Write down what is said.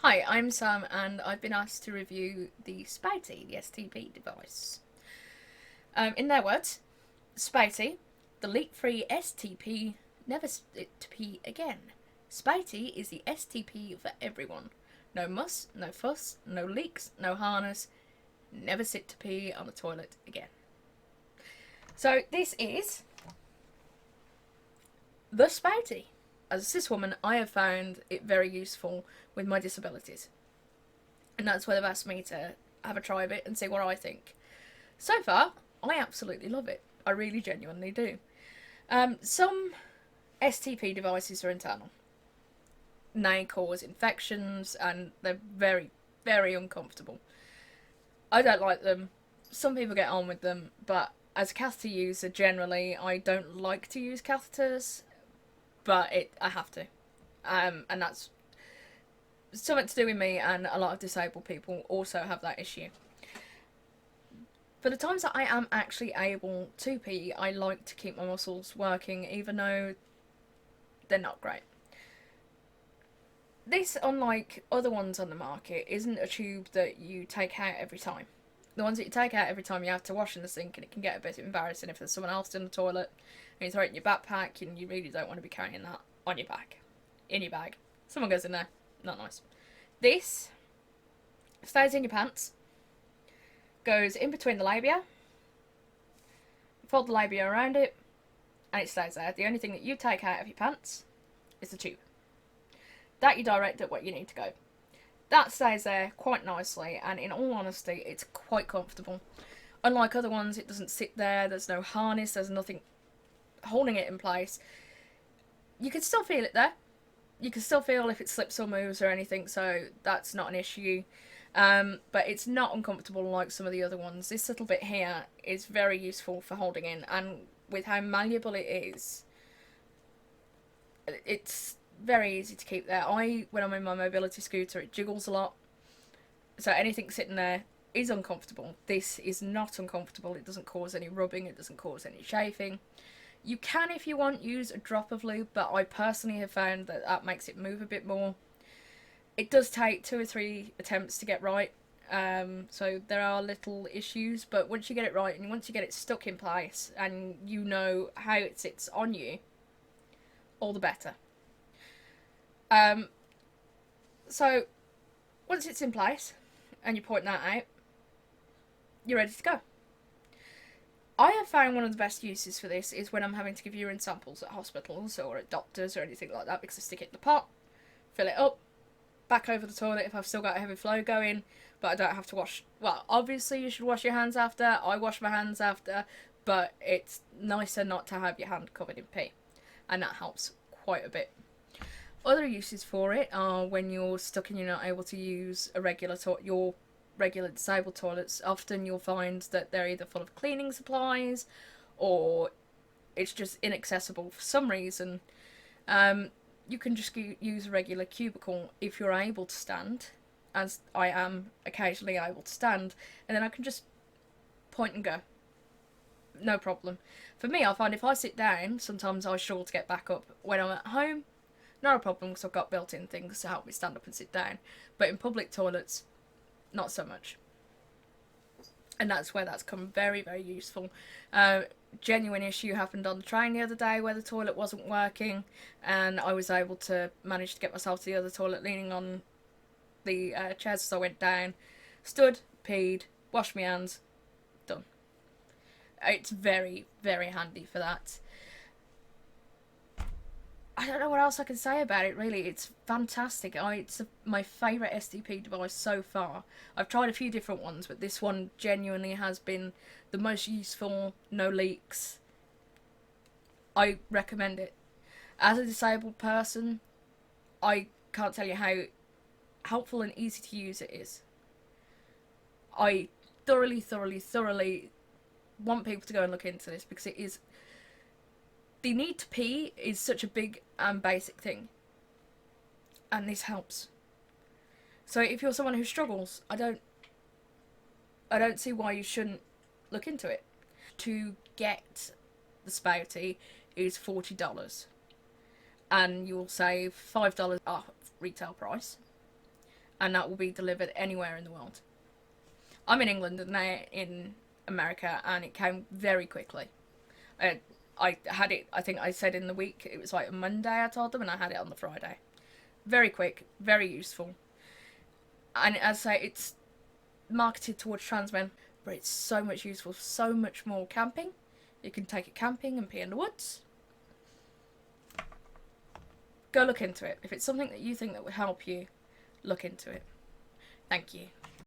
Hi, I'm Sam, and I've been asked to review the Spouti, the STP device. In their words, Spouti, the leak-free STP, never sit to pee again. Spouti is the STP for everyone. No muss, no fuss, no leaks, no harness. Never sit to pee on the toilet again. So this is the Spouti. As a cis woman, I have found it very useful with my disabilities. And that's why they've asked me to have a try of it and see what I think. So far, I absolutely love it. I really genuinely do. Some STP devices are internal. They cause infections and they're very, very uncomfortable. I don't like them. Some people get on with them, but as a catheter user, generally, I don't like to use catheters, but I have to. And that's something to do with me, and a lot of disabled people also have that issue. For the times that I am actually able to pee, I like to keep my muscles working, even though they're not great. This, unlike other ones on the market, isn't a tube that you take out every time. The ones that you take out every time you have to wash in the sink, and it can get a bit embarrassing if there's someone else in the toilet and you throw it in your backpack and you really don't want to be carrying that on your back, in your bag. Someone goes in there, not nice. This stays in your pants, goes in between the labia, fold the labia around it, and it stays there. The only thing that you take out of your pants is the tube. That you direct at where you need to go. That stays there quite nicely, and in all honesty, it's quite comfortable. Unlike other ones, it doesn't sit there, there's no harness, there's nothing holding it in place. You can still feel it there. You can still feel if it slips or moves or anything, so that's not an issue. But it's not uncomfortable like some of the other ones. This little bit here is very useful for holding in, and with how malleable it is, it's very easy to keep there. When I'm in my mobility scooter, it jiggles a lot, so anything sitting there is uncomfortable. This is not uncomfortable. It doesn't cause any rubbing, it doesn't cause any chafing. You can, if you want, use a drop of lube, but I personally have found that that makes it move a bit more. It does take 2 or 3 attempts to get right, so there are little issues, but once you get it right and once you get it stuck in place and you know how it sits on you, all the better. Um, so once it's in place and you point that out, you're ready to go. I have found one of the best uses for this is when I'm having to give urine samples at hospitals or at doctors or anything like that, because I stick it in the pot, fill it up, back over the toilet if I've still got a heavy flow going, but I don't have to wash. Well, obviously you should wash your hands after. I wash my hands after, but it's nicer not to have your hand covered in pee, and that helps quite a bit. Other uses for it are when you're stuck and you're not able to use your regular disabled toilets. Often you'll find that they're either full of cleaning supplies or it's just inaccessible for some reason. You can just use a regular cubicle if you're able to stand, as I am occasionally able to stand, and then I can just point and go. No problem. For me, I find if I sit down, sometimes I struggle to get back up. When I'm at home, not a problem because I've got built-in things to help me stand up and sit down. But in public toilets, not so much. And that's where that's come very, very useful. Genuine issue happened on the train the other day where the toilet wasn't working, and I was able to manage to get myself to the other toilet leaning on the chairs as I went down, stood, peed, washed my hands, done. It's very, very handy for that. I don't know what else I can say about it, really. It's fantastic. It's my favourite STP device so far. I've tried a few different ones, but this one genuinely has been the most useful, no leaks. I recommend it. As a disabled person, I can't tell you how helpful and easy to use it is. I thoroughly, thoroughly, thoroughly want people to go and look into this because it is. The need to pee is such a big and basic thing, and this helps. So if you're someone who struggles, I don't see why you shouldn't look into it. To get the Spouti is $40, and you'll save $5 off retail price, and that will be delivered anywhere in the world. I'm in England and they're in America, and it came very quickly. I had it, I think I said in the week, it was like a Monday I told them, and I had it on the Friday. Very quick, very useful. And as I say, it's marketed towards trans men, but it's so much useful, so much more camping. You can take it camping and pee in the woods. Go look into it. If it's something that you think that would help you, look into it. Thank you.